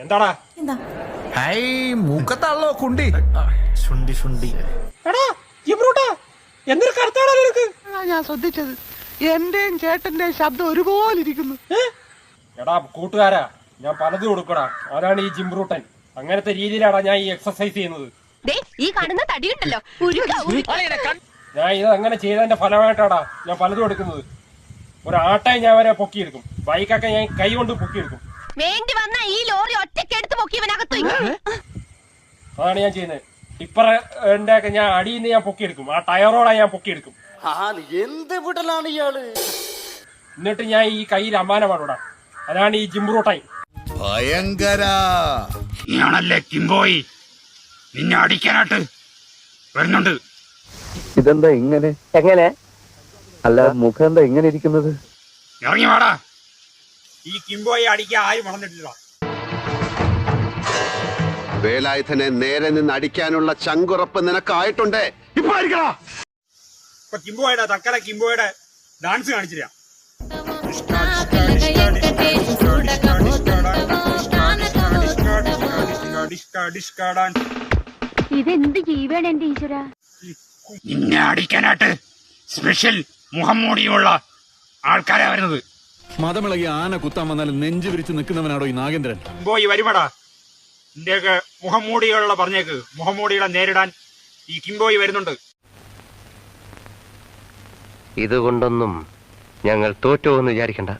എന്താടാ മൂക്കത്താണല്ലോ കുണ്ടി ശുണ്ടി എടാ ജിബ്രൂട്ടാ എന്തൊരു കറുത്താടാ നിനക്ക്. ഞാൻ ശ്രദ്ധിച്ചത് എന്റെയും ചേട്ടന്റെയും ശബ്ദം ഒരുപോലെ ഇരിക്കുന്നു. എടാ കൂട്ടുകാരാ, ഞാൻ പലതും കൊടുക്കടാ. അതാണ് ഈ ജിംബ്രൂട്ടൻ. അങ്ങനത്തെ രീതിയിലാടാ ഞാൻ ഈ എക്സസൈസ് ചെയ്യുന്നത്. ഈ കാണുന്ന തടിയുണ്ടല്ലോ, ഞാൻ ഇത് അങ്ങനെ ചെയ്തതിന്റെ ഫലമായിട്ടാടാ ഞാൻ പലതും എടുക്കുന്നത്. ഒരു ആട്ടയെ ഞാൻ വരെ പൊക്കിയെടുക്കും, ബൈക്കൊക്കെ ഞാൻ കൈ കൊണ്ട് പൊക്കിയെടുക്കും. വേണ്ടി വന്ന ഈ ലോറി ഒറ്റക്കെടുത്ത് പൊക്കിയവനകത്തു. അതാണ് ഞാൻ ചെയ്യുന്നത്. ടിപ്പറിന്റെ ഒക്കെ ഞാൻ അടിയിൽ നിന്ന് ഞാൻ പൊക്കിയെടുക്കും, ആ ടയറോടെ ഞാൻ പൊക്കിയെടുക്കും. എന്ത് വിടലാണ് ഇയാള്. എന്നിട്ട് ഞാൻ ഈ കയ്യിൽ അമ്മാനെ പാടൂടാ. അതാണ് ഈ ജിംബ്രൂട്ടൈൻ. നീയാണല്ലേ കിംബോയി, നിന്നെ അടിക്കാനായിട്ട് വരുന്നുണ്ട്. ഇതെന്താ ഇങ്ങനെ? എങ്ങനെ അല്ല, മുഖം എന്താ ഇങ്ങനെ ഇരിക്കുന്നത്? ഇറങ്ങി വാടാ. ഈ കിംബോയി അടിക്കാൻ ആരും വളർന്നിട്ടില്ല. വേലായുധനെ നേരെ നിന്ന് അടിക്കാനുള്ള ചങ്കുറപ്പ് നിനക്കായിട്ടുണ്ടേ. ഇപ്പൊ അടിക്കടാ. ഇപ്പൊ കിംബോയുടെ തക്കല കിംബോയുടെ ഡാൻസ് കാണിച്ചില്ല. ഇതെന്ത് ജീവൻ എന്റെ ഈശ്വര. നിന്നെ അടിക്കാനായിട്ട് സ്പെഷ്യൽ മുഖം മൂടിയുള്ള ആൾക്കാരാ വരുന്നത്. മതമിളകി ആന കുത്താൻ വന്നാലും നെഞ്ചു വിരിച്ച് നിൽക്കുന്നവനാണോ ഈ നാഗേന്ദ്രൻ? കിംബോയി വരുമടാ. ഇന്ത്യക്ക് മുഖം മൂടിയുള്ള പറഞ്ഞേക്ക്. മുഖം മൂടികളെ നേരിടാൻ ഈ കിംബോയി വരുന്നുണ്ട്. ഇതുകൊണ്ടൊന്നും ഞങ്ങൾ തോറ്റോ എന്ന് വിചാരിക്കണ്ട.